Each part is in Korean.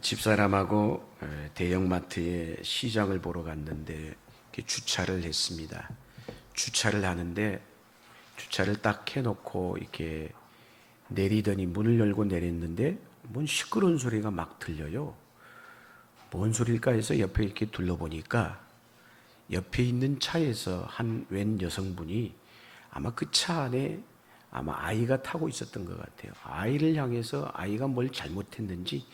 집사람하고 대형마트에 시장을 보러 갔는데 주차를 했습니다. 주차를 하는데 주차를 딱 해놓고 이렇게 내리더니 문을 열고 내렸는데 뭔 시끄러운 소리가 막 들려요. 뭔 소리일까 해서 옆에 이렇게 둘러보니까 옆에 있는 차에서 한 웬 여성분이 아마 그 차 안에 아이가 타고 있었던 것 같아요. 아이를 향해서 아이가 뭘 잘못했는지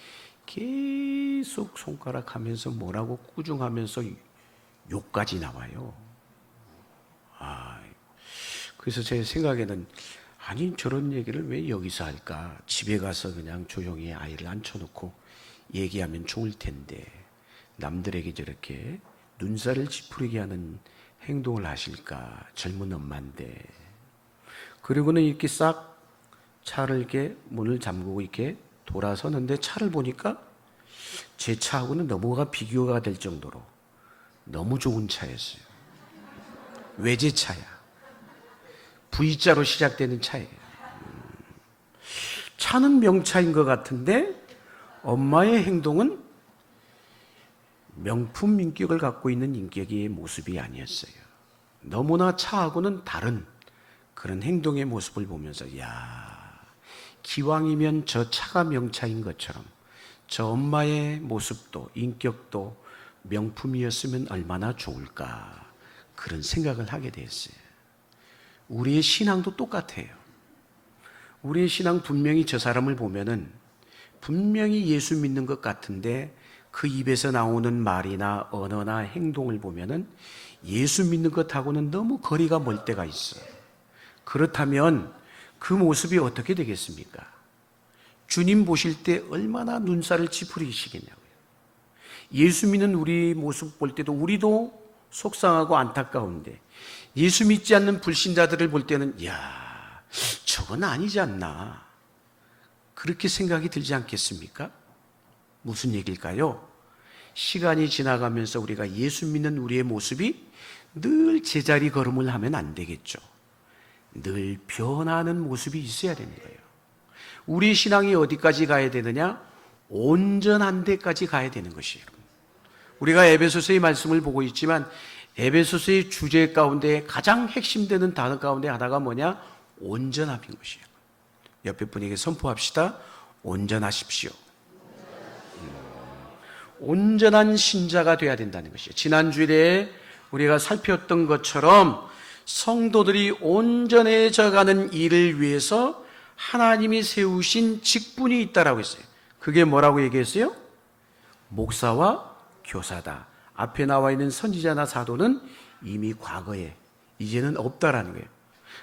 계속 손가락하면서 뭐라고 꾸중하면서 욕까지 나와요. 그래서 제 생각에는 아니 저런 얘기를 왜 여기서 할까? 집에 가서 그냥 조용히 아이를 앉혀놓고 얘기하면 좋을 텐데 남들에게 저렇게 눈살을 찌푸리게 하는 행동을 하실까? 젊은 엄마인데. 그리고는 이렇게 싹 차를 이렇게 문을 잠그고 이렇게 돌아서는데 차를 보니까 제 차하고는 너무가 비교가 될 정도로 너무 좋은 차였어요. 외제차야. V자로 시작되는 차예요. 차는 명차인 것 같은데 엄마의 행동은 명품 인격을 갖고 있는 인격의 모습이 아니었어요. 너무나 차하고는 다른 그런 행동의 모습을 보면서 기왕이면 저 차가 명차인 것처럼 저 엄마의 모습도 인격도 명품이었으면 얼마나 좋을까 그런 생각을 하게 됐어요. 우리의 신앙도 똑같아요. 우리의 신앙 분명히 저 사람을 보면은 분명히 예수 믿는 것 같은데 그 입에서 나오는 말이나 언어나 행동을 보면은 예수 믿는 것하고는 너무 거리가 멀 때가 있어요. 그렇다면 그 모습이 어떻게 되겠습니까? 주님 보실 때 얼마나 눈살을 찌푸리시겠냐고요. 예수 믿는 우리 모습 볼 때도 우리도 속상하고 안타까운데 예수 믿지 않는 불신자들을 볼 때는 저건 아니지 않나 그렇게 생각이 들지 않겠습니까? 무슨 얘기일까요? 시간이 지나가면서 우리가 예수 믿는 우리의 모습이 늘 제자리 걸음을 하면 안 되겠죠. 늘 변하는 모습이 있어야 되는 거예요. 우리 신앙이 어디까지 가야 되느냐? 온전한 데까지 가야 되는 것이에요. 우리가 에베소서의 말씀을 보고 있지만 에베소서의 주제 가운데 가장 핵심되는 단어 가운데 하나가 뭐냐? 온전함인 것이에요. 옆에 분에게 선포합시다. 온전하십시오. 온전한 신자가 되어야 된다는 것이에요. 지난주에 우리가 살폈던 것처럼 성도들이 온전해져가는 일을 위해서 하나님이 세우신 직분이 있다라고 했어요. 그게 뭐라고 얘기했어요? 목사와 교사다. 앞에 나와 있는 선지자나 사도는 이미 과거에 이제는 없다라는 거예요.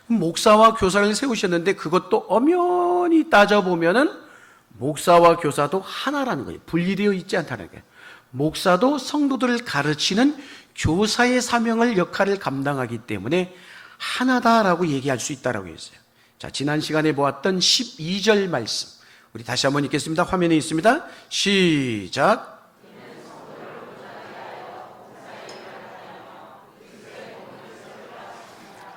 목사와 교사를 세우셨는데 그것도 엄연히 따져보면은 목사와 교사도 하나라는 거예요. 분리되어 있지 않다는 거예요. 목사도 성도들을 가르치는 교사의 사명을 역할을 감당하기 때문에 하나다라고 얘기할 수 있다라고 했어요. 자, 지난 시간에 보았던 12절 말씀 우리 다시 한번 읽겠습니다. 화면에 있습니다. 시작.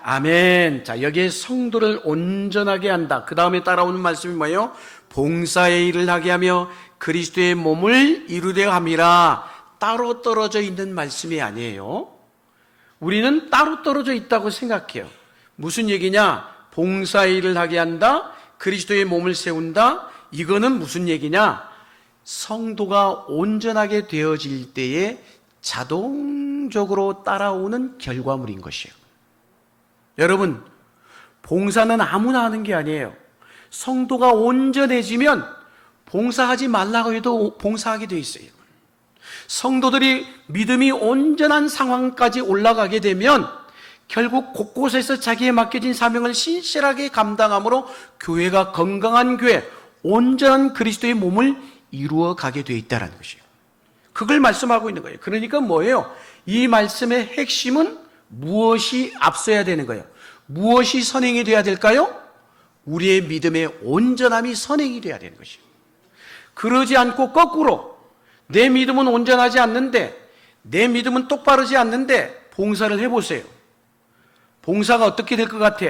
아멘. 자, 여기에 성도를 온전하게 한다. 그 다음에 따라오는 말씀이 뭐예요? 봉사의 일을 하게 하며 그리스도의 몸을 이루려 함이라. 따로 떨어져 있는 말씀이 아니에요. 우리는 따로 떨어져 있다고 생각해요. 무슨 얘기냐? 봉사의 일을 하게 한다. 그리스도의 몸을 세운다. 이거는 무슨 얘기냐? 성도가 온전하게 되어질 때에 자동적으로 따라오는 결과물인 것이에요. 여러분, 봉사는 아무나 하는 게 아니에요. 성도가 온전해지면 봉사하지 말라고 해도 봉사하게 돼 있어요. 성도들이 믿음이 온전한 상황까지 올라가게 되면 결국 곳곳에서 자기에 맡겨진 사명을 신실하게 감당함으로 교회가 건강한 교회, 온전한 그리스도의 몸을 이루어 가게 돼 있다는 것이에요. 그걸 말씀하고 있는 거예요. 그러니까 뭐예요? 이 말씀의 핵심은 무엇이 앞서야 되는 거예요? 무엇이 선행이 돼야 될까요? 우리의 믿음의 온전함이 선행이 돼야 되는 것이에요. 그러지 않고 거꾸로 내 믿음은 온전하지 않는데, 내 믿음은 똑바르지 않는데 봉사를 해보세요. 봉사가 어떻게 될 것 같아?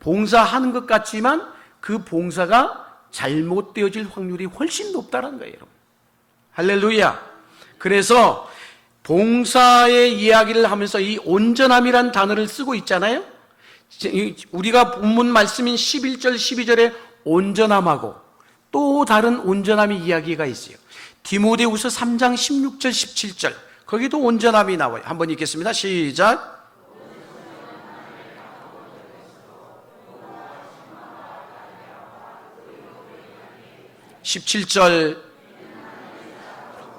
봉사하는 것 같지만 그 봉사가 잘못되어질 확률이 훨씬 높다는 거예요, 여러분. 할렐루야. 그래서 봉사의 이야기를 하면서 이 온전함이란 단어를 쓰고 있잖아요. 우리가 본문 말씀인 11절 12절에 온전함하고 또 다른 온전함의 이야기가 있어요. 디모데후서 3장 16절 17절 거기도 온전함이 나와요. 한번 읽겠습니다. 시작. 17절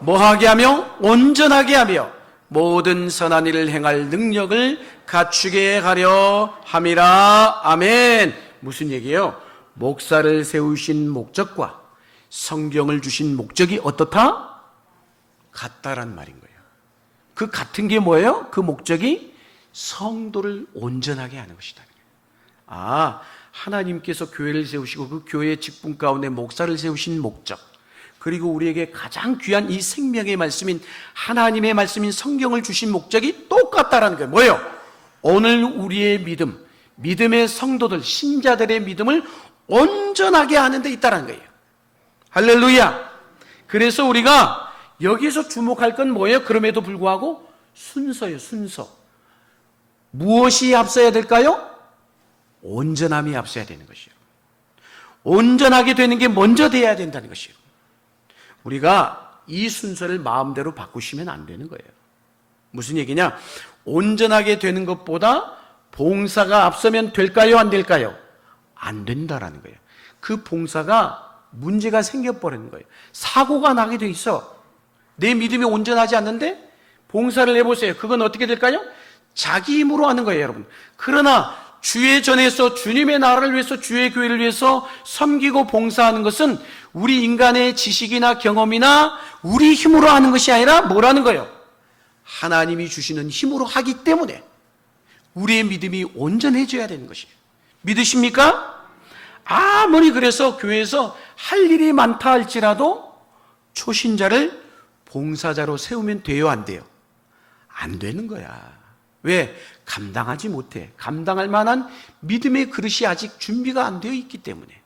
뭐하게 하며 온전하게 하며 모든 선한 일을 행할 능력을 갖추게 하려 함이라. 아멘. 무슨 얘기예요? 목사를 세우신 목적과 성경을 주신 목적이 어떻다? 같다란 말인 거예요. 그 같은 게 뭐예요? 그 목적이 성도를 온전하게 하는 것이다. 아, 하나님께서 교회를 세우시고 그 교회의 직분 가운데 목사를 세우신 목적, 그리고 우리에게 가장 귀한 이 생명의 말씀인 하나님의 말씀인 성경을 주신 목적이 똑같다라는 거예요. 뭐예요? 오늘 우리의 믿음, 믿음의 성도들, 신자들의 믿음을 온전하게 하는 데 있다는 거예요. 할렐루야. 그래서 우리가 여기서 주목할 건 뭐예요? 그럼에도 불구하고 순서예요. 순서. 무엇이 앞서야 될까요? 온전함이 앞서야 되는 것이에요. 온전하게 되는 게 먼저 돼야 된다는 것이에요. 우리가 이 순서를 마음대로 바꾸시면 안 되는 거예요. 무슨 얘기냐? 온전하게 되는 것보다 봉사가 앞서면 될까요? 안 될까요? 안 된다라는 거예요. 그 봉사가 문제가 생겨버리는 거예요. 사고가 나게 돼 있어. 내 믿음이 온전하지 않는데 봉사를 해보세요. 그건 어떻게 될까요? 자기 힘으로 하는 거예요, 여러분. 그러나 주의 전에서 주님의 나라를 위해서 주의 교회를 위해서 섬기고 봉사하는 것은 우리 인간의 지식이나 경험이나 우리 힘으로 하는 것이 아니라 뭐라는 거예요? 하나님이 주시는 힘으로 하기 때문에 우리의 믿음이 온전해져야 되는 것이에요. 믿으십니까? 아무리 그래서 교회에서 할 일이 많다 할지라도 초신자를 봉사자로 세우면 돼요, 안 돼요? 안 되는 거야. 왜? 감당하지 못해. 감당할 만한 믿음의 그릇이 아직 준비가 안 되어 있기 때문에.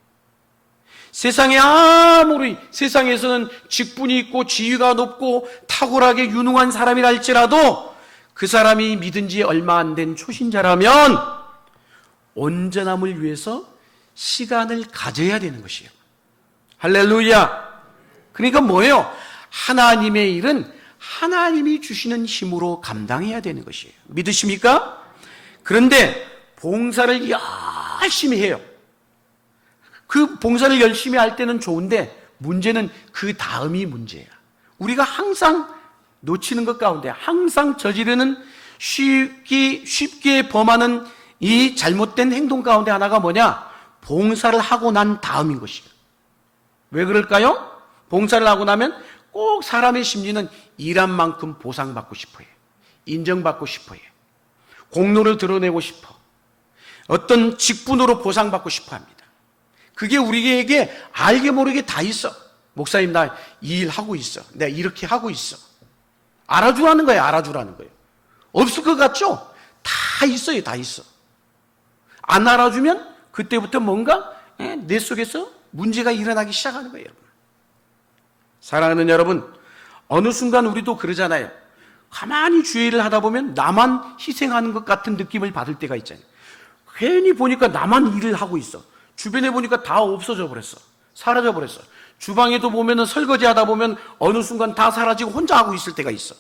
세상에 아무리 세상에서는 직분이 있고 지위가 높고 탁월하게 유능한 사람이라 할지라도 그 사람이 믿은 지 얼마 안 된 초신자라면 온전함을 위해서 시간을 가져야 되는 것이에요. 할렐루야. 그러니까 뭐예요? 하나님의 일은 하나님이 주시는 힘으로 감당해야 되는 것이에요. 믿으십니까? 그런데 봉사를 열심히 해요. 그 봉사를 열심히 할 때는 좋은데 문제는 그 다음이 문제야. 우리가 항상 놓치는 것 가운데 항상 저지르는 쉽게 범하는 이 잘못된 행동 가운데 하나가 뭐냐? 봉사를 하고 난 다음인 것이에요. 왜 그럴까요? 봉사를 하고 나면 꼭 사람의 심리는 일한 만큼 보상받고 싶어해. 인정받고 싶어해. 공로를 드러내고 싶어. 어떤 직분으로 보상받고 싶어 합니다. 그게 우리에게 알게 모르게 다 있어. 목사님, 나 이 일 하고 있어. 내가 이렇게 하고 있어. 알아주라는 거예요. 알아주라는 거예요. 없을 것 같죠? 다 있어요. 다 있어. 안 알아주면 그때부터 뭔가 내 속에서 문제가 일어나기 시작하는 거예요. 여러분. 사랑하는 여러분, 어느 순간 우리도 그러잖아요. 가만히 주의 일을 하다 보면 나만 희생하는 것 같은 느낌을 받을 때가 있잖아요. 괜히 보니까 나만 일을 하고 있어. 주변에 보니까 다 없어져 버렸어. 사라져 버렸어. 주방에도 보면은 설거지 하다 보면 어느 순간 다 사라지고 혼자 하고 있을 때가 있어.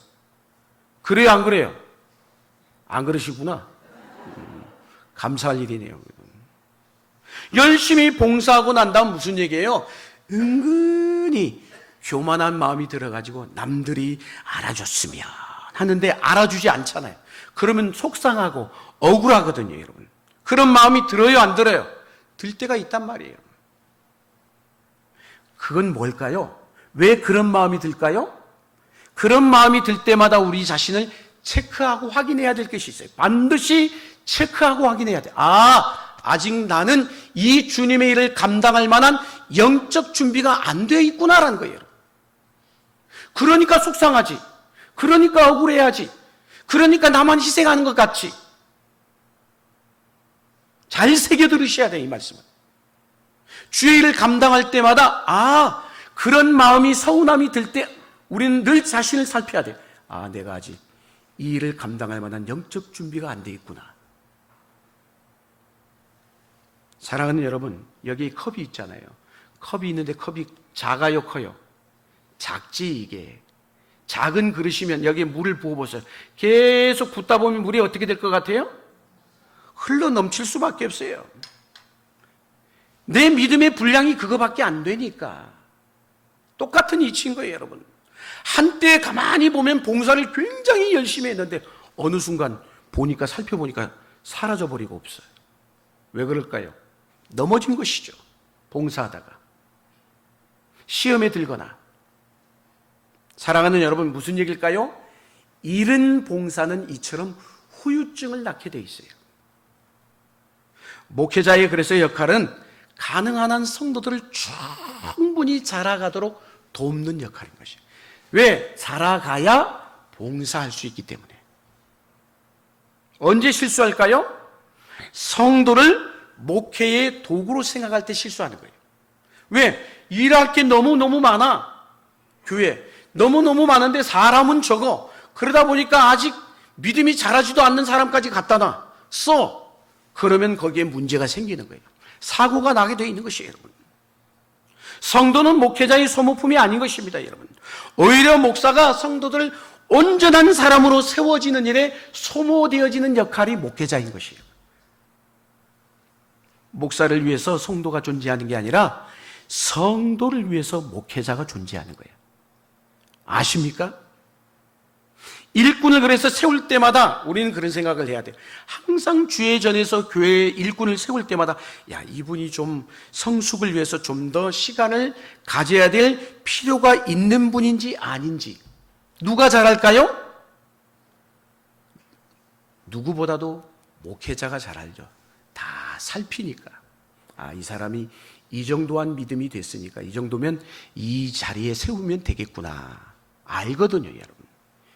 그래요, 안 그래요? 안 그러시구나. 감사할 일이네요. 열심히 봉사하고 난 다음 무슨 얘기예요? 은근히 교만한 마음이 들어가지고 남들이 알아줬으면 하는데 알아주지 않잖아요. 그러면 속상하고 억울하거든요, 여러분. 그런 마음이 들어요, 안 들어요? 들 때가 있단 말이에요. 그건 뭘까요? 왜 그런 마음이 들까요? 그런 마음이 들 때마다 우리 자신을 체크하고 확인해야 될 것이 있어요. 반드시 체크하고 확인해야 돼. 아직 나는 이 주님의 일을 감당할 만한 영적 준비가 안 되어 있구나라는 거예요. 그러니까 속상하지. 그러니까 억울해야지. 그러니까 나만 희생하는 것 같지. 잘 새겨 들으셔야 돼요, 이 말씀은. 주의 일을 감당할 때마다 그런 마음이 서운함이 들 때 우리는 늘 자신을 살펴야 돼요. 아, 내가 아직 이 일을 감당할 만한 영적 준비가 안 돼 있구나. 사랑하는 여러분, 여기 컵이 있잖아요. 컵이 있는데 컵이 작아요, 커요? 작지. 이게 작은 그릇이면 여기에 물을 부어보세요. 계속 붓다 보면 물이 어떻게 될 것 같아요? 흘러 넘칠 수밖에 없어요. 내 믿음의 분량이 그거밖에 안 되니까. 똑같은 이치인 거예요, 여러분. 한때 가만히 보면 봉사를 굉장히 열심히 했는데 어느 순간 보니까, 살펴보니까 사라져버리고 없어요. 왜 그럴까요? 넘어진 것이죠. 봉사하다가 시험에 들거나. 사랑하는 여러분, 무슨 얘기일까요? 이른 봉사는 이처럼 후유증을 낳게 돼 있어요. 목회자의 그래서 역할은 가능한 한 성도들을 충분히 자라가도록 돕는 역할인 것이에요. 왜? 자라가야 봉사할 수 있기 때문에. 언제 실수할까요? 성도를 목회의 도구로 생각할 때 실수하는 거예요. 왜? 일할 게 너무너무 많아. 교회 너무너무 많은데 사람은 적어. 그러다 보니까 아직 믿음이 자라지도 않는 사람까지 갖다 놔. 써. 그러면 거기에 문제가 생기는 거예요. 사고가 나게 되어 있는 것이에요, 여러분. 성도는 목회자의 소모품이 아닌 것입니다, 여러분. 오히려 목사가 성도들 온전한 사람으로 세워지는 일에 소모되어지는 역할이 목회자인 것이에요. 목사를 위해서 성도가 존재하는 게 아니라 성도를 위해서 목회자가 존재하는 거예요. 아십니까? 일꾼을 그래서 세울 때마다 우리는 그런 생각을 해야 돼요. 항상 주의 전에서 교회 일꾼을 세울 때마다 야, 이분이 좀 성숙을 위해서 좀 더 시간을 가져야 될 필요가 있는 분인지 아닌지. 누가 잘할까요? 누구보다도 목회자가 잘 알죠. 다 살피니까. 아, 이 사람이 이 정도한 믿음이 됐으니까 이 정도면 이 자리에 세우면 되겠구나. 알거든요, 여러분.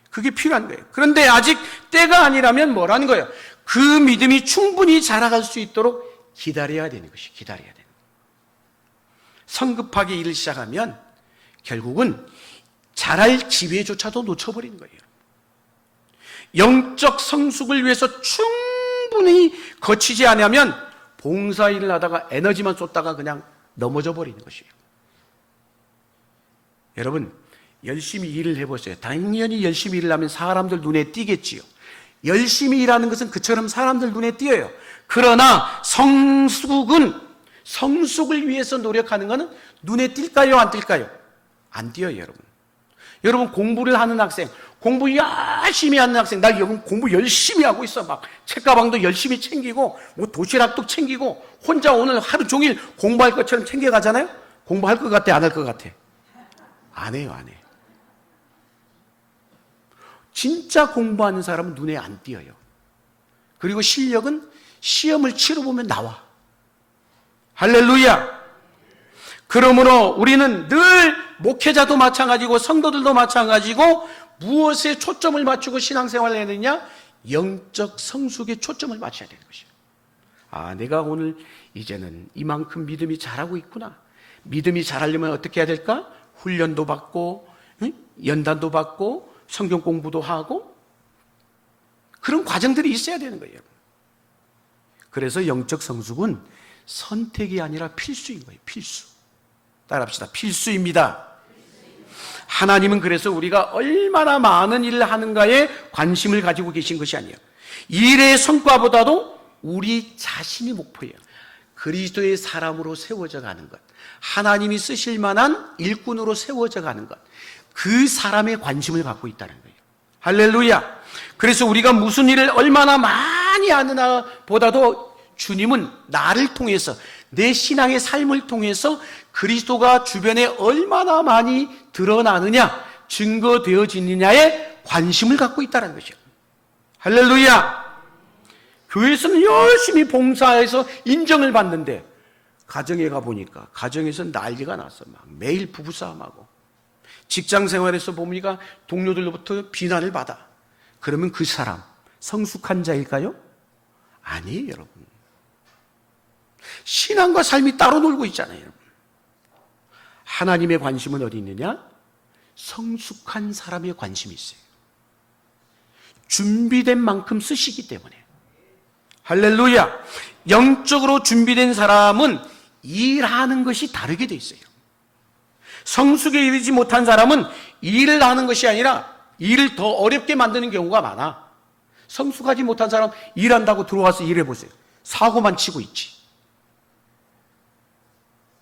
그게 필요한 거예요. 그런데 아직 때가 아니라면 뭐라는 거예요? 그 믿음이 충분히 자라갈 수 있도록 기다려야 되는 것이, 기다려야 되는 거예요. 성급하게 일을 시작하면 결국은 자랄 기회조차도 놓쳐버리는 거예요. 영적 성숙을 위해서 충분히 거치지 않으면 봉사일을 하다가 에너지만 쏟다가 그냥 넘어져 버리는 것이에요. 여러분, 열심히 일을 해보세요. 당연히 열심히 일을 하면 사람들 눈에 띄겠지요. 열심히 일하는 것은 그처럼 사람들 눈에 띄어요. 그러나 성숙을 위해서 노력하는 것은 눈에 띌까요? 안 띌까요? 안 띄어요, 여러분. 여러분, 공부를 하는 학생, 공부 열심히 하는 학생, 나 여기 공부 열심히 하고 있어. 막 책가방도 열심히 챙기고, 뭐 도시락도 챙기고, 혼자 오늘 하루 종일 공부할 것처럼 챙겨가잖아요? 공부할 것 같아, 안 할 것 같아? 안 해요, 안 해요. 진짜 공부하는 사람은 눈에 안 띄어요. 그리고 실력은 시험을 치러보면 나와. 할렐루야! 그러므로 우리는 늘 목회자도 마찬가지고 성도들도 마찬가지고 무엇에 초점을 맞추고 신앙생활을 해야 되느냐? 영적 성숙에 초점을 맞춰야 되는 것이에요. 아, 내가 오늘 이제는 이만큼 믿음이 자라고 있구나. 믿음이 자라려면 어떻게 해야 될까? 훈련도 받고, 연단도 받고, 성경 공부도 하고, 그런 과정들이 있어야 되는 거예요. 그래서 영적 성숙은 선택이 아니라 필수인 거예요. 필수. 따라합시다. 필수입니다. 하나님은 그래서 우리가 얼마나 많은 일을 하는가에 관심을 가지고 계신 것이 아니에요. 일의 성과보다도 우리 자신이 목표예요. 그리스도의 사람으로 세워져 가는 것, 하나님이 쓰실 만한 일꾼으로 세워져 가는 것, 그 사람의 관심을 갖고 있다는 거예요. 할렐루야. 그래서 우리가 무슨 일을 얼마나 많이 하느냐 보다도 주님은 나를 통해서, 내 신앙의 삶을 통해서 그리스도가 주변에 얼마나 많이 드러나느냐, 증거되어지느냐에 관심을 갖고 있다는 것이죠. 할렐루야. 교회에서는 열심히 봉사해서 인정을 받는데 가정에 가보니까 가정에서 난리가 났어. 막 매일 부부싸움하고, 직장 생활에서 보니까 동료들로부터 비난을 받아. 그러면 그 사람 성숙한 자일까요? 아니에요, 여러분. 신앙과 삶이 따로 놀고 있잖아요, 여러분. 하나님의 관심은 어디 있느냐? 성숙한 사람에 관심이 있어요. 준비된 만큼 쓰시기 때문에. 할렐루야. 영적으로 준비된 사람은 일하는 것이 다르게 돼 있어요. 성숙에 이르지 못한 사람은 일을 하는 것이 아니라 일을 더 어렵게 만드는 경우가 많아. 성숙하지 못한 사람 일한다고 들어와서 일해보세요. 사고만 치고 있지.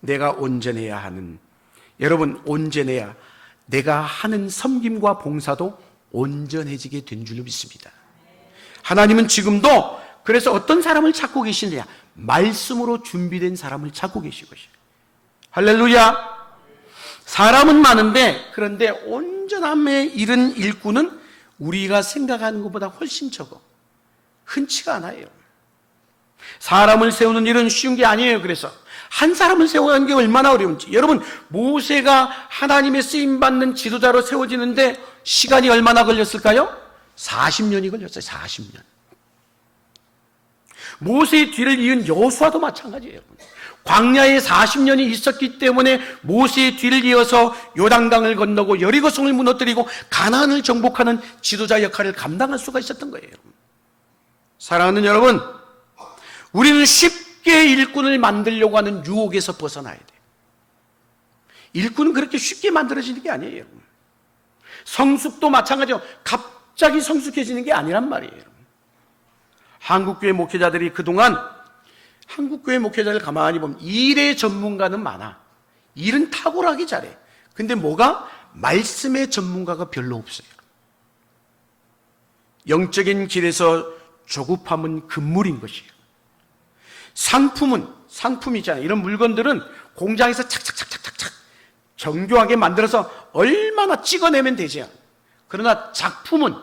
내가 온전해야 하는, 여러분 온전해야 내가 하는 섬김과 봉사도 온전해지게 된 줄 믿습니다. 하나님은 지금도 그래서 어떤 사람을 찾고 계시느냐? 말씀으로 준비된 사람을 찾고 계신 것이에요. 할렐루야. 사람은 많은데 그런데 온전함에 이른 일꾼은 우리가 생각하는 것보다 훨씬 적어. 흔치가 않아요. 사람을 세우는 일은 쉬운 게 아니에요. 그래서 한 사람을 세우는 게 얼마나 어려운지. 여러분, 모세가 하나님의 쓰임받는 지도자로 세워지는데 시간이 얼마나 걸렸을까요? 40년이 걸렸어요. 40년. 모세의 뒤를 이은 여호수아도 마찬가지예요. 광야에 40년이 있었기 때문에 모세의 뒤를 이어서 요단강을 건너고 여리고성을 무너뜨리고 가나안을 정복하는 지도자 역할을 감당할 수가 있었던 거예요. 사랑하는 여러분, 우리는 쉽게 일꾼을 만들려고 하는 유혹에서 벗어나야 돼요. 일꾼은 그렇게 쉽게 만들어지는 게 아니에요. 성숙도 마찬가지로 갑자기 성숙해지는 게 아니란 말이에요. 한국교회 목회자들이 그동안 한국교회 목회자를 가만히 보면 일의 전문가는 많아. 일은 탁월하게 잘해. 근데 뭐가? 말씀의 전문가가 별로 없어요. 영적인 길에서 조급함은 금물인 것이에요. 상품이잖아요. 이런 물건들은 공장에서 착착착착착 정교하게 만들어서 얼마나 찍어내면 되죠. 그러나 작품은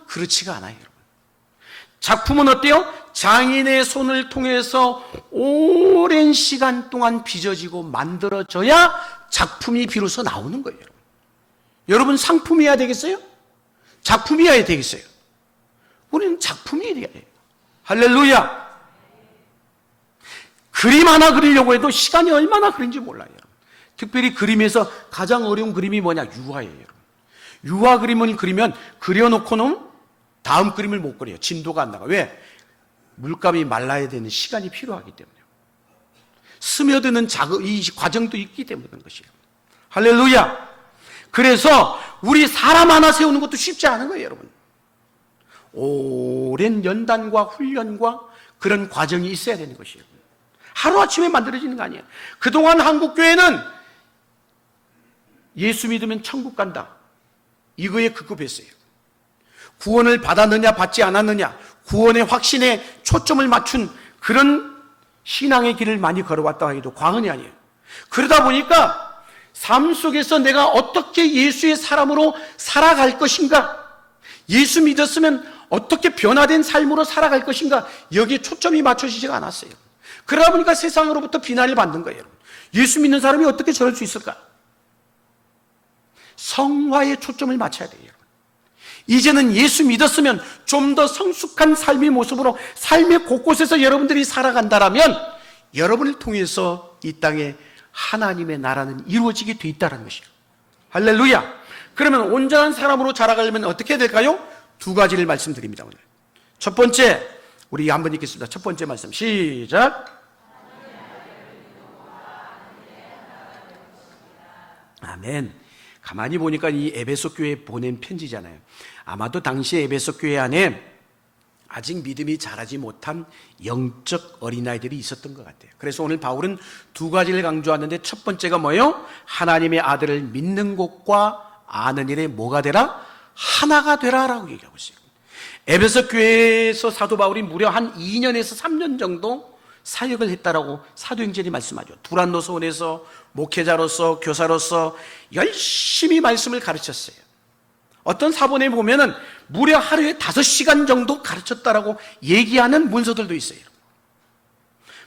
그렇지가 않아요. 작품은 어때요? 장인의 손을 통해서 오랜 시간 동안 빚어지고 만들어져야 작품이 비로소 나오는 거예요. 여러분, 상품이어야 되겠어요? 작품이어야 되겠어요? 우리는 작품이 돼야 돼요. 할렐루야. 그림 하나 그리려고 해도 시간이 얼마나 걸리는지 몰라요. 특별히 그림에서 가장 어려운 그림이 뭐냐? 유화예요. 유화 그림을 그리면 그려놓고는 다음 그림을 못 그려요. 진도가 안 나가. 왜? 물감이 말라야 되는 시간이 필요하기 때문에. 스며드는 이 과정도 있기 때문에 그런 것이에요. 할렐루야. 그래서 우리 사람 하나 세우는 것도 쉽지 않은 거예요, 여러분. 오랜 연단과 훈련과 그런 과정이 있어야 되는 것이에요. 하루아침에 만들어지는 거 아니에요. 그동안 한국교회는 예수 믿으면 천국 간다, 이거에 급급했어요. 구원을 받았느냐 받지 않았느냐, 구원의 확신에 초점을 맞춘 그런 신앙의 길을 많이 걸어왔다 해도 과언이 아니에요. 그러다 보니까 삶 속에서 내가 어떻게 예수의 사람으로 살아갈 것인가, 예수 믿었으면 어떻게 변화된 삶으로 살아갈 것인가, 여기에 초점이 맞춰지지가 않았어요. 그러다 보니까 세상으로부터 비난을 받는 거예요. 예수 믿는 사람이 어떻게 저럴 수 있을까? 성화에 초점을 맞춰야 돼요. 이제는 예수 믿었으면 좀 더 성숙한 삶의 모습으로 삶의 곳곳에서 여러분들이 살아간다라면 여러분을 통해서 이 땅에 하나님의 나라는 이루어지게 돼 있다는 것이에요. 할렐루야. 그러면 온전한 사람으로 자라가려면 어떻게 해야 될까요? 두 가지를 말씀드립니다. 오늘 첫 번째, 우리 한번 읽겠습니다. 첫 번째 말씀 시작. 아멘. 가만히 보니까 이 에베소 교회에 보낸 편지잖아요. 아마도 당시 에베소 교회 안에 아직 믿음이 자라지 못한 영적 어린아이들이 있었던 것 같아요. 그래서 오늘 바울은 두 가지를 강조하는데 첫 번째가 뭐예요? 하나님의 아들을 믿는 것과 아는 일에 뭐가 되라? 하나가 되라라고 얘기하고 있어요. 에베소 교회에서 사도 바울이 무려 한 2년에서 3년 정도 사역을 했다라고 사도행전이 말씀하죠. 두란노서원에서 목회자로서 교사로서 열심히 말씀을 가르쳤어요. 어떤 사본에 보면은 무려 하루에 5시간 정도 가르쳤다라고 얘기하는 문서들도 있어요.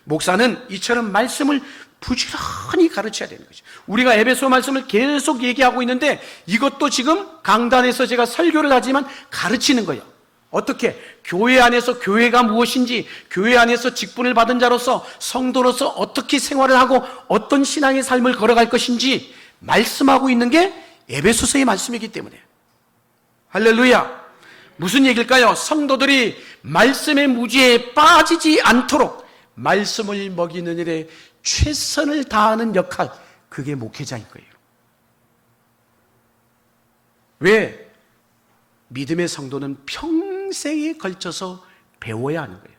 목사는 이처럼 말씀을 부지런히 가르쳐야 되는 거죠. 우리가 에베소 말씀을 계속 얘기하고 있는데 이것도 지금 강단에서 제가 설교를 하지만 가르치는 거예요. 어떻게? 교회 안에서 교회가 무엇인지, 교회 안에서 직분을 받은 자로서 성도로서 어떻게 생활을 하고 어떤 신앙의 삶을 걸어갈 것인지 말씀하고 있는 게 에베소서의 말씀이기 때문에. 할렐루야. 무슨 얘기일까요? 성도들이 말씀의 무지에 빠지지 않도록 말씀을 먹이는 일에 최선을 다하는 역할, 그게 목회자인 거예요. 왜? 믿음의 성도는 평생에 걸쳐서 배워야 하는 거예요.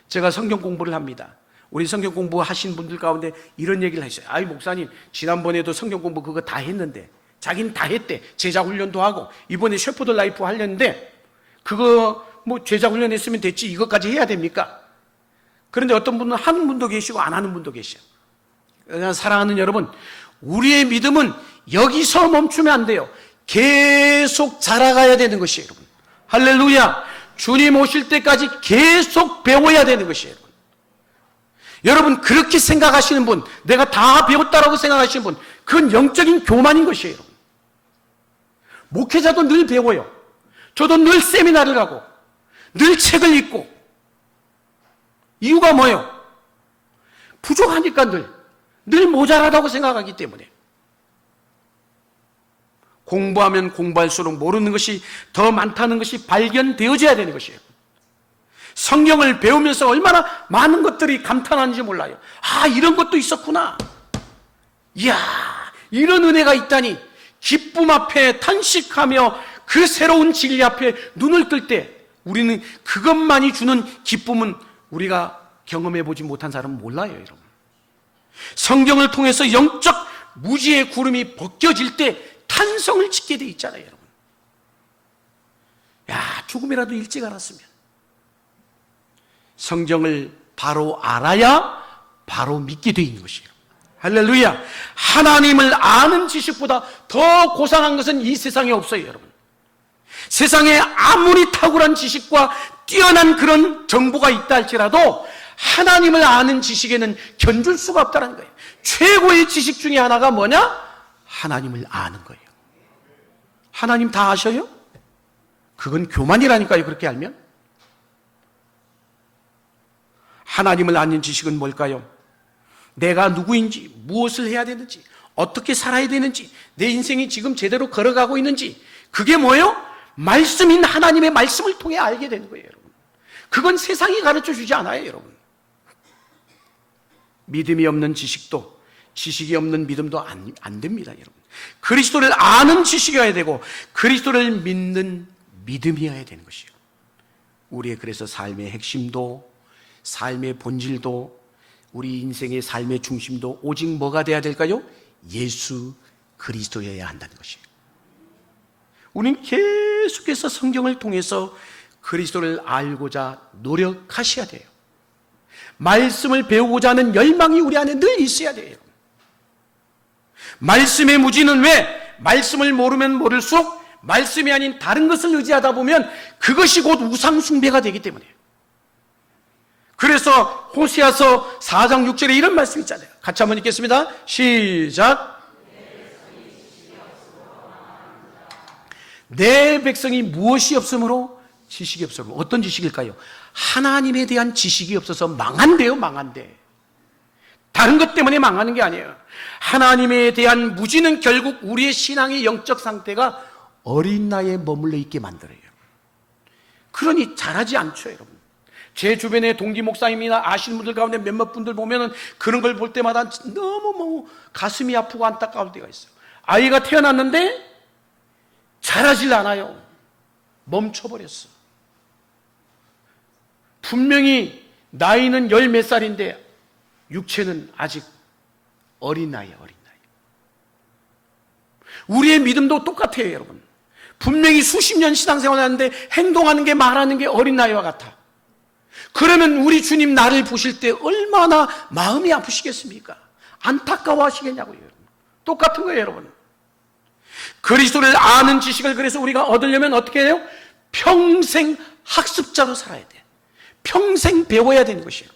제가 성경 공부를 합니다. 우리 성경 공부하신 분들 가운데 이런 얘기를 하셨어요. 아이 목사님, 지난번에도 성경 공부 그거 다 했는데, 자기는 다 했대. 제자 훈련도 하고 이번에 셰퍼드 라이프 하려는데 그거 뭐 제자 훈련 했으면 됐지 이것까지 해야 됩니까? 그런데 어떤 분은 하는 분도 계시고 안 하는 분도 계셔. 사랑하는 여러분, 우리의 믿음은 여기서 멈추면 안 돼요. 계속 자라가야 되는 것이에요, 여러분. 할렐루야. 주님 오실 때까지 계속 배워야 되는 것이에요, 여러분. 여러분, 그렇게 생각하시는 분, 내가 다 배웠다라고 생각하시는 분, 그건 영적인 교만인 것이에요, 여러분. 목회자도 늘 배워요. 저도 늘 세미나를 가고 늘 책을 읽고. 이유가 뭐예요? 부족하니까 늘 모자라다고 생각하기 때문에. 공부하면 공부할수록 모르는 것이 더 많다는 것이 발견되어져야 되는 것이에요. 성경을 배우면서 얼마나 많은 것들이 감탄하는지 몰라요. 아, 이런 것도 있었구나. 이야, 이런 은혜가 있다니. 기쁨 앞에 탄식하며 그 새로운 진리 앞에 눈을 뜰 때 우리는 그것만이 주는 기쁨은 우리가 경험해 보지 못한 사람은 몰라요, 여러분. 성경을 통해서 영적 무지의 구름이 벗겨질 때 탄성을 짓게 돼 있잖아요, 여러분. 야, 조금이라도 일찍 알았으면. 성경을 바로 알아야 바로 믿게 돼 있는 것이에요. 할렐루야. 하나님을 아는 지식보다 더 고상한 것은 이 세상에 없어요, 여러분. 세상에 아무리 탁월한 지식과 뛰어난 그런 정보가 있다 할지라도 하나님을 아는 지식에는 견줄 수가 없다는 거예요. 최고의 지식 중에 하나가 뭐냐? 하나님을 아는 거예요. 하나님 다 아셔요? 그건 교만이라니까요, 그렇게 알면. 하나님을 아는 지식은 뭘까요? 내가 누구인지, 무엇을 해야 되는지, 어떻게 살아야 되는지, 내 인생이 지금 제대로 걸어가고 있는지, 그게 뭐예요? 말씀인 하나님의 말씀을 통해 알게 되는 거예요, 여러분. 그건 세상이 가르쳐 주지 않아요, 여러분. 믿음이 없는 지식도, 지식이 없는 믿음도 안 됩니다, 여러분. 그리스도를 아는 지식이어야 되고 그리스도를 믿는 믿음이어야 되는 것이에요. 우리의 그래서 삶의 핵심도, 삶의 본질도, 우리 인생의 삶의 중심도 오직 뭐가 돼야 될까요? 예수 그리스도여야 한다는 것이에요. 우리는 계속해서 성경을 통해서 그리스도를 알고자 노력하셔야 돼요. 말씀을 배우고자 하는 열망이 우리 안에 늘 있어야 돼요. 말씀의 무지는 왜? 말씀을 모르면 모를수록 말씀이 아닌 다른 것을 의지하다 보면 그것이 곧 우상숭배가 되기 때문에. 그래서 호세아서 4장 6절에 이런 말씀이 있잖아요. 같이 한번 읽겠습니다. 시작. 내 백성이 무엇이 없으므로? 지식이 없으므로. 어떤 지식일까요? 하나님에 대한 지식이 없어서 망한대요, 망한대. 다른 것 때문에 망하는 게 아니에요. 하나님에 대한 무지는 결국 우리의 신앙의 영적 상태가 어린 나이에 머물러 있게 만들어요. 그러니 잘하지 않죠, 여러분. 제 주변에 동기 목사님이나 아시는 분들 가운데 몇몇 분들 보면은 그런 걸 볼 때마다 너무 가슴이 아프고 안타까울 때가 있어요. 아이가 태어났는데 잘하질 않아요. 멈춰버렸어. 분명히 나이는 10몇 살인데 육체는 아직 어린 나이야, 어린 나이. 우리의 믿음도 똑같아요, 여러분. 분명히 수십 년 신앙생활을 하는데 행동하는 게, 말하는 게 어린 나이와 같아. 그러면 우리 주님 나를 보실 때 얼마나 마음이 아프시겠습니까? 안타까워 하시겠냐고요, 여러분. 똑같은 거예요, 여러분. 그리스도를 아는 지식을 그래서 우리가 얻으려면 어떻게 해요? 평생 학습자로 살아야 돼. 평생 배워야 되는 것이에요.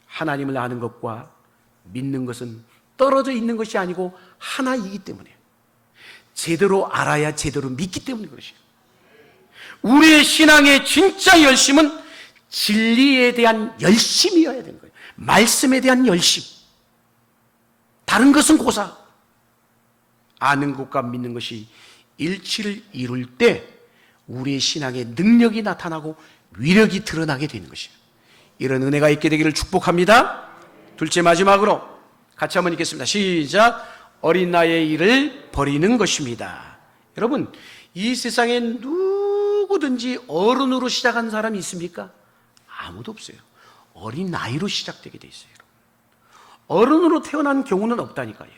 하나님을 아는 것과 믿는 것은 떨어져 있는 것이 아니고 하나이기 때문에, 제대로 알아야 제대로 믿기 때문인 것이에요. 우리의 신앙의 진짜 열심은 진리에 대한 열심이어야 되는 거예요. 말씀에 대한 열심. 다른 것은 고사. 아는 것과 믿는 것이 일치를 이룰 때 우리의 신앙의 능력이 나타나고 위력이 드러나게 되는 것이에요. 이런 은혜가 있게 되기를 축복합니다. 둘째, 마지막으로 같이 한번 읽겠습니다. 시작. 어린 나이의 일을 버리는 것입니다. 여러분, 이 세상에 누구든지 어른으로 시작한 사람이 있습니까? 아무도 없어요. 어린 나이로 시작되게 돼 있어요. 어른으로 태어난 경우는 없다니까요.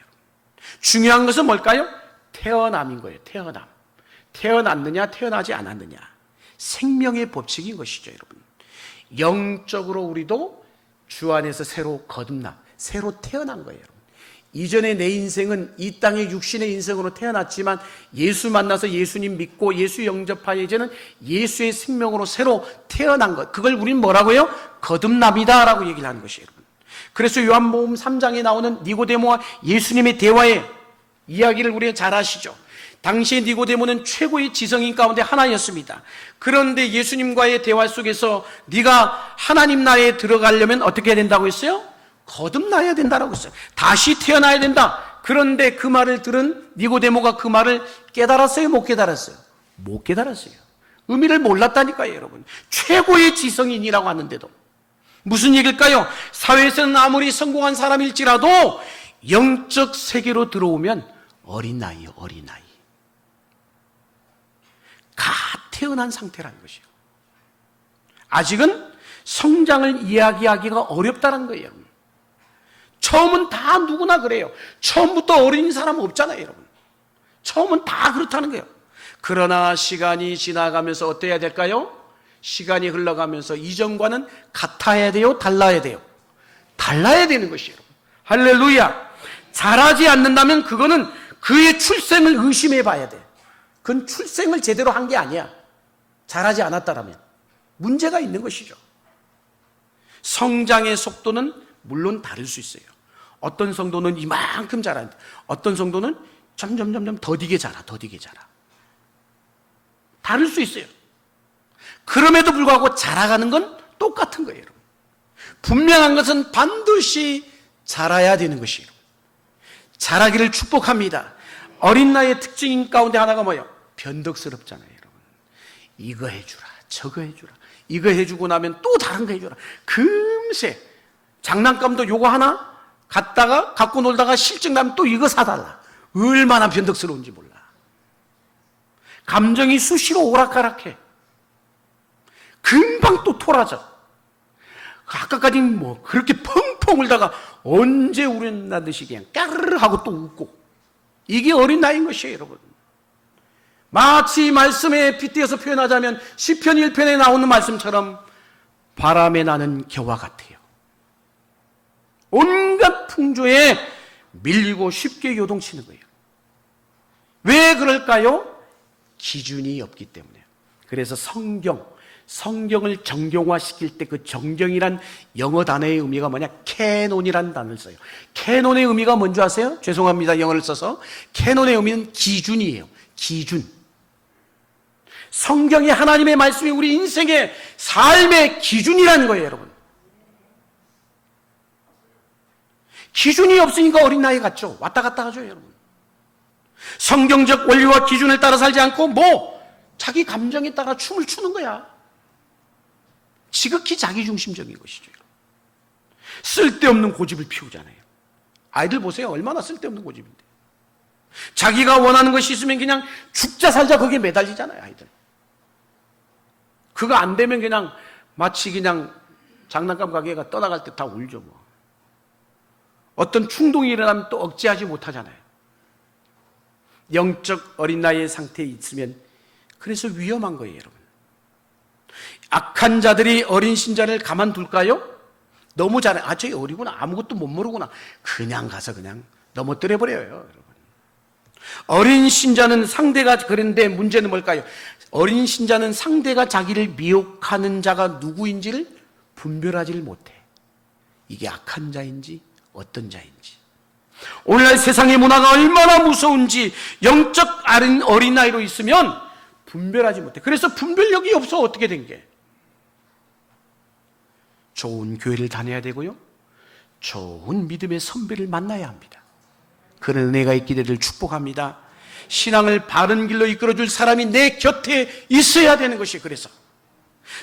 중요한 것은 뭘까요? 태어남인 거예요. 태어남. 태어났느냐 태어나지 않았느냐. 생명의 법칙인 것이죠, 여러분. 영적으로 우리도 주 안에서 새로 거듭나, 새로 태어난 거예요, 여러분. 이전에 내 인생은 이 땅의 육신의 인생으로 태어났지만 예수 만나서 예수님 믿고 예수 영접하여 이제는 예수의 생명으로 새로 태어난 것, 그걸 우리는 뭐라고요? 거듭남이다 라고 얘기를 하는 것이에요, 여러분. 그래서 요한복음 3장에 나오는 니고데모와 예수님의 대화의 이야기를 우리가 잘 아시죠? 당시에 니고데모는 최고의 지성인 가운데 하나였습니다. 그런데 예수님과의 대화 속에서 네가 하나님 나라에 들어가려면 어떻게 해야 된다고 했어요? 거듭나야 된다라고 했어요. 다시 태어나야 된다. 그런데 그 말을 들은 니고데모가 그 말을 깨달았어요? 못 깨달았어요? 못 깨달았어요. 의미를 몰랐다니까요, 여러분. 최고의 지성인이라고 하는데도. 무슨 얘기일까요? 사회에서는 아무리 성공한 사람일지라도 영적 세계로 들어오면 어린 나이요, 어린 나이. 갓 태어난 상태라는 것이에요. 아직은 성장을 이야기하기가 어렵다는 거예요. 처음은 다 누구나 그래요. 처음부터 어린 사람 없잖아요, 여러분. 처음은 다 그렇다는 거예요. 그러나 시간이 지나가면서 어때야 될까요? 시간이 흘러가면서 이전과는 같아야 돼요? 달라야 돼요? 달라야 되는 것이에요. 할렐루야. 잘하지 않는다면 그거는 그의 출생을 의심해 봐야 돼. 그건 출생을 제대로 한 게 아니야. 잘하지 않았다라면 문제가 있는 것이죠. 성장의 속도는 물론 다를 수 있어요. 어떤 성도는 이만큼 자라는데 어떤 성도는 점점 더디게 자라. 다를 수 있어요. 그럼에도 불구하고 자라가는 건 똑같은 거예요, 여러분. 분명한 것은 반드시 자라야 되는 것이에요. 자라기를 축복합니다. 어린 나이의 특징인 가운데 하나가 뭐예요? 변덕스럽잖아요, 여러분. 이거 해주라, 저거 해주라. 이거 해주고 나면 또 다른 거 해주라. 금세 장난감도 요거 하나 갖다가 갖고 놀다가 실증 나면 또 이거 사달라. 얼마나 변덕스러운지 몰라. 감정이 수시로 오락가락해. 금방 또 토라져. 아까까지 뭐 그렇게 펑펑 울다가 언제 우는 듯이 그냥 까르르 하고 또 웃고. 이게 어린 나이인 것이에요, 여러분. 마치 말씀에 빗대어서 표현하자면 시편 1편에 나오는 말씀처럼 바람에 나는 겨와 같아요. 온갖 풍조에 밀리고 쉽게 요동치는 거예요. 왜 그럴까요? 기준이 없기 때문에요. 그래서 성경을 정경화시킬 때 그 정경이란 영어 단어의 의미가 뭐냐? 캐논이라는 단어를 써요. 캐논의 의미가 뭔지 아세요? 죄송합니다, 영어를 써서. 캐논의 의미는 기준이에요. 기준. 성경이 하나님의 말씀이 우리 인생의 삶의 기준이라는 거예요, 여러분. 기준이 없으니까 어린 나이 같죠? 왔다 갔다 하죠, 여러분. 성경적 원리와 기준을 따라 살지 않고 자기 감정에 따라 춤을 추는 거야. 지극히 자기중심적인 것이죠. 쓸데없는 고집을 피우잖아요. 아이들 보세요. 얼마나 쓸데없는 고집인데. 자기가 원하는 것이 있으면 그냥 죽자 살자 거기에 매달리잖아요, 아이들. 그거 안 되면 그냥 마치 그냥 장난감 가게가 떠나갈 때 다 울죠, 뭐. 어떤 충동이 일어나면 또 억제하지 못하잖아요. 영적 어린 나이의 상태에 있으면 그래서 위험한 거예요, 여러분. 악한 자들이 어린 신자를 가만둘까요? 너무 잘해. 쟤 어리구나. 아무것도 못 모르구나. 그냥 가서 그냥 넘어뜨려버려요, 여러분. 어린 신자는 상대가 그런데 문제는 뭘까요? 어린 신자는 상대가 자기를 미혹하는 자가 누구인지를 분별하지를 못해. 이게 악한 자인지 어떤 자인지. 오늘날 세상의 문화가 얼마나 무서운지 영적 어린아이로 있으면 분별하지 못해. 그래서 분별력이 없어. 어떻게 된 게? 좋은 교회를 다녀야 되고요, 좋은 믿음의 선배를 만나야 합니다. 그런 은혜가 있게 되기를 축복합니다. 신앙을 바른 길로 이끌어줄 사람이 내 곁에 있어야 되는 것이에요. 그래서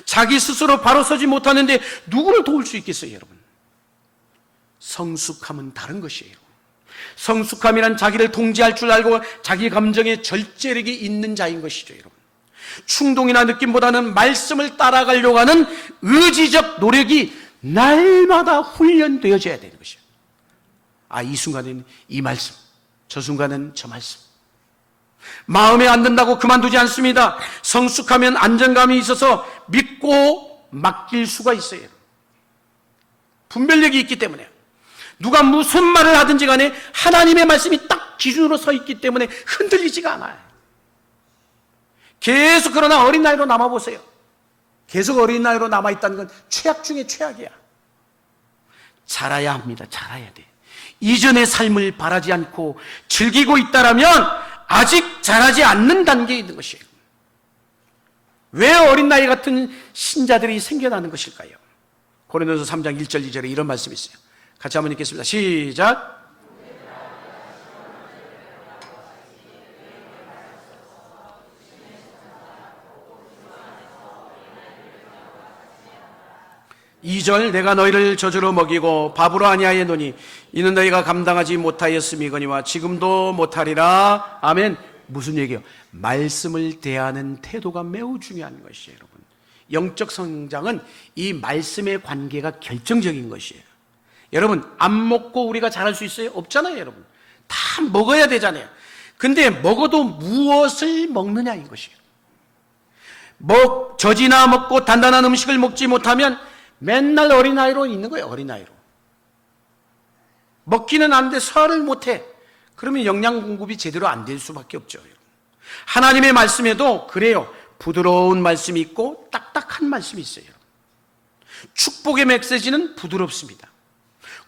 자기 스스로 바로 서지 못하는데 누구를 도울 수 있겠어요, 여러분? 성숙함은 다른 것이에요. 성숙함이란 자기를 통제할 줄 알고 자기 감정에 절제력이 있는 자인 것이죠, 여러분. 충동이나 느낌보다는 말씀을 따라가려고 하는 의지적 노력이 날마다 훈련되어져야 되는 것이에요. 이 순간에는 이 말씀, 저 순간은 저 말씀. 마음에 안 든다고 그만두지 않습니다. 성숙하면 안정감이 있어서 믿고 맡길 수가 있어요. 분별력이 있기 때문에 누가 무슨 말을 하든지 간에 하나님의 말씀이 딱 기준으로 서 있기 때문에 흔들리지가 않아요. 계속 그러나 어린 나이로 남아보세요. 계속 어린 나이로 남아있다는 건 최악 중에 최악이야. 자라야 합니다. 자라야 돼. 이전의 삶을 바라지 않고 즐기고 있다라면 아직 자라지 않는 단계에 있는 것이에요. 왜 어린 나이 같은 신자들이 생겨나는 것일까요? 고린도서 3장 1절 2절에 이런 말씀이 있어요. 같이 한번 읽겠습니다. 시작. 이 절 내가 너희를 저주로 먹이고 밥으로 아니하였노니 이는 너희가 감당하지 못하였음이거니와 지금도 못하리라. 아멘. 무슨 얘기예요? 말씀을 대하는 태도가 매우 중요한 것이에요, 여러분. 영적 성장은 이 말씀의 관계가 결정적인 것이에요. 여러분, 안 먹고 우리가 자랄 수 있어요? 없잖아요, 여러분. 다 먹어야 되잖아요. 근데 먹어도 무엇을 먹느냐인 것이에요. 젖이나 먹고 단단한 음식을 먹지 못하면 맨날 어린아이로 있는 거예요, 어린아이로. 먹기는 하는데 소화를 못해. 그러면 영양 공급이 제대로 안 될 수밖에 없죠. 하나님의 말씀에도 그래요. 부드러운 말씀이 있고 딱딱한 말씀이 있어요. 축복의 메시지는 부드럽습니다.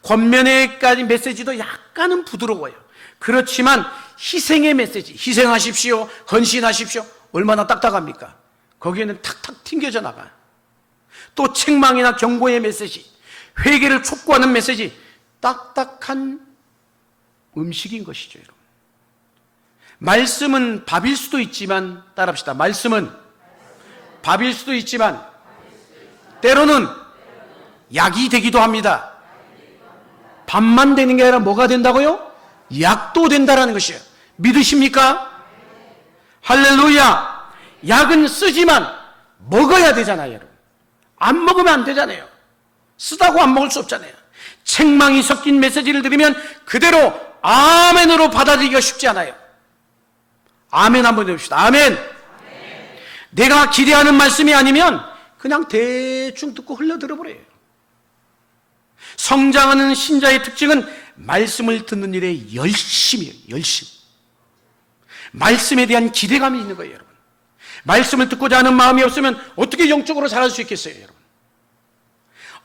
권면의까지 메시지도 약간은 부드러워요. 그렇지만 희생의 메시지, 희생하십시오, 헌신하십시오, 얼마나 딱딱합니까? 거기에는 탁탁 튕겨져 나가요. 또 책망이나 경고의 메시지, 회개를 촉구하는 메시지, 딱딱한 음식인 것이죠, 여러분. 말씀은 밥일 수도 있지만, 따라합시다. 말씀은 밥일 수도 있지만 때로는 약이 되기도 합니다. 밥만 되는 게 아니라 뭐가 된다고요? 약도 된다라는 것이에요. 믿으십니까? 할렐루야. 약은 쓰지만 먹어야 되잖아요, 여러분. 안 먹으면 안 되잖아요. 쓰다고 안 먹을 수 없잖아요. 책망이 섞인 메시지를 들으면 그대로 아멘으로 받아들이기가 쉽지 않아요. 아멘 한번 해봅시다. 아멘. 내가 기대하는 말씀이 아니면 그냥 대충 듣고 흘러들어버려요. 성장하는 신자의 특징은 말씀을 듣는 일에 열심이에요. 열심. 말씀에 대한 기대감이 있는 거예요, 여러분. 말씀을 듣고자 하는 마음이 없으면 어떻게 영적으로 자랄 수 있겠어요, 여러분?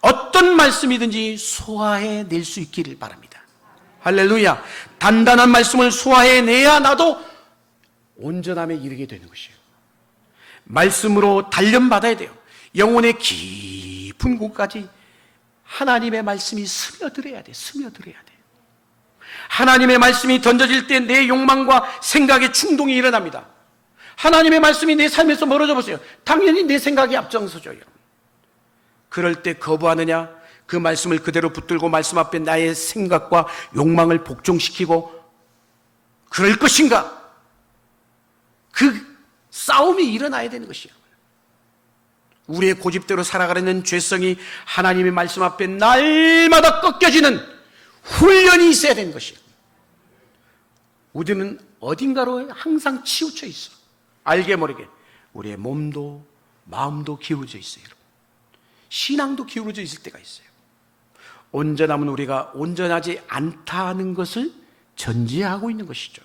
어떤 말씀이든지 소화해낼 수 있기를 바랍니다. 할렐루야. 단단한 말씀을 소화해내야 나도 온전함에 이르게 되는 것이에요. 말씀으로 단련받아야 돼요. 영혼의 깊은 곳까지 하나님의 말씀이 스며들어야 돼. 스며들어야 돼. 하나님의 말씀이 던져질 때 내 욕망과 생각의 충동이 일어납니다. 하나님의 말씀이 내 삶에서 멀어져 보세요. 당연히 내 생각이 앞장서죠, 여러분. 그럴 때 거부하느냐? 그 말씀을 그대로 붙들고 말씀 앞에 나의 생각과 욕망을 복종시키고 그럴 것인가? 그 싸움이 일어나야 되는 것이에요. 우리의 고집대로 살아가려는 죄성이 하나님의 말씀 앞에 날마다 꺾여지는 훈련이 있어야 되는 것이에요. 우리는 어딘가로 항상 치우쳐 있어. 알게 모르게 우리의 몸도 마음도 기울어져 있어요, 여러분. 신앙도 기울어져 있을 때가 있어요. 온전함은 우리가 온전하지 않다는 것을 전제하고 있는 것이죠.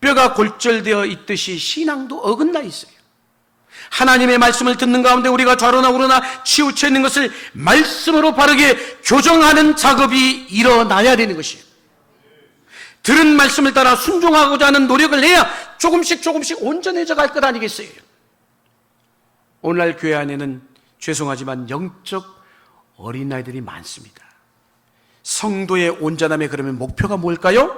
뼈가 골절되어 있듯이 신앙도 어긋나 있어요. 하나님의 말씀을 듣는 가운데 우리가 좌로나 우로나 치우쳐 있는 것을 말씀으로 바르게 교정하는 작업이 일어나야 되는 것이에요. 들은 말씀을 따라 순종하고자 하는 노력을 해야 조금씩 온전해져 갈 것 아니겠어요? 오늘날 교회 안에는 죄송하지만 영적 어린아이들이 많습니다. 성도의 온전함에 그러면 목표가 뭘까요?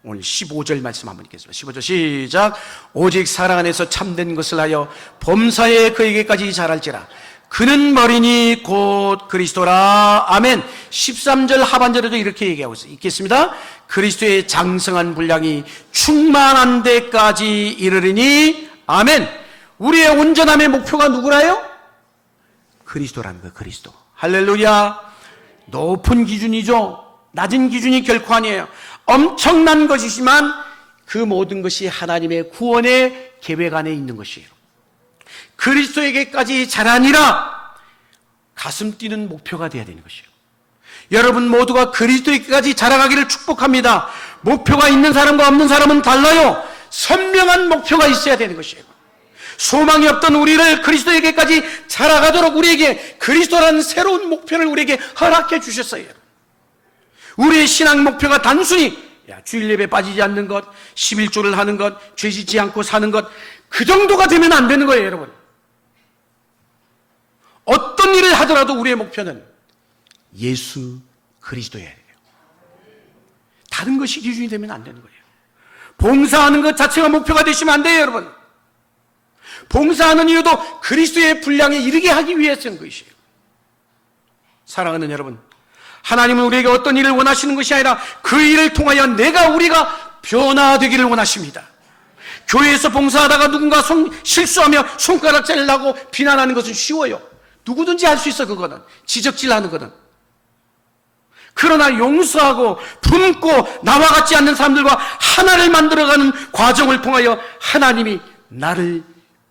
오늘 15절 말씀 한번 읽겠습니다. 15절 시작. 오직 사랑 안에서 참된 것을 하여 범사에 그에게까지 자랄지라. 그는 머리니 곧 그리스도라. 아멘. 13절 하반절에도 이렇게 얘기하고 있어요. 읽겠습니다. 그리스도의 장성한 분량이 충만한 데까지 이르리니. 아멘. 우리의 온전함의 목표가 누구라요? 그리스도라는 거예요. 그리스도. 할렐루야. 높은 기준이죠. 낮은 기준이 결코 아니에요. 엄청난 것이지만 그 모든 것이 하나님의 구원의 계획 안에 있는 것이에요. 그리스도에게까지 자라니라. 가슴 뛰는 목표가 되어야 되는 것이에요. 여러분 모두가 그리스도에게까지 자라가기를 축복합니다. 목표가 있는 사람과 없는 사람은 달라요. 선명한 목표가 있어야 되는 것이에요. 소망이 없던 우리를 그리스도에게까지 자라가도록 우리에게 그리스도라는 새로운 목표를 우리에게 허락해 주셨어요. 우리의 신앙 목표가 단순히 주일 예배 빠지지 않는 것, 11조를 하는 것, 죄 짓지 않고 사는 것, 그 정도가 되면 안 되는 거예요, 여러분. 어떤 일을 하더라도 우리의 목표는 예수 그리스도여야 돼요. 다른 것이 기준이 되면 안 되는 거예요. 봉사하는 것 자체가 목표가 되시면 안 돼요, 여러분. 봉사하는 이유도 그리스도의 분량에 이르게 하기 위해서인 것이에요. 사랑하는 여러분, 하나님은 우리에게 어떤 일을 원하시는 것이 아니라 그 일을 통하여 우리가 변화되기를 원하십니다. 교회에서 봉사하다가 누군가 실수하며 손가락 잘라고 비난하는 것은 쉬워요. 누구든지 할 수 있어. 그거는 지적질하는 거는. 그러나 용서하고 품고 나와 같지 않는 사람들과 하나를 만들어가는 과정을 통하여 하나님이 나를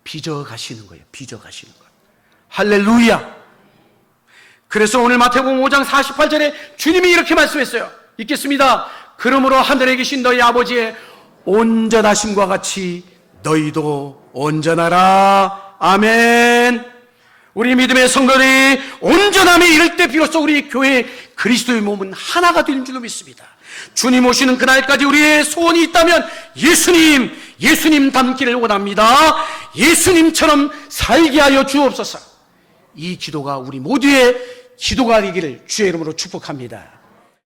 빚어가시는 거예요. 빚어가시는 거예요. 할렐루야. 그래서 오늘 마태복음 5장 48절에 주님이 이렇게 말씀했어요. 읽겠습니다. 그러므로 하늘에 계신 너희 아버지의 온전하심과 같이 너희도 온전하라. 아멘. 우리 믿음의 성도들이 온전함에 이를 때 비로소 우리 교회 그리스도의 몸은 하나가 되는 줄로 믿습니다. 주님 오시는 그날까지 우리의 소원이 있다면 예수님 닮기를 원합니다. 예수님처럼 살게 하여 주옵소서. 이 기도가 우리 모두의 기도가 되기를 주의 이름으로 축복합니다.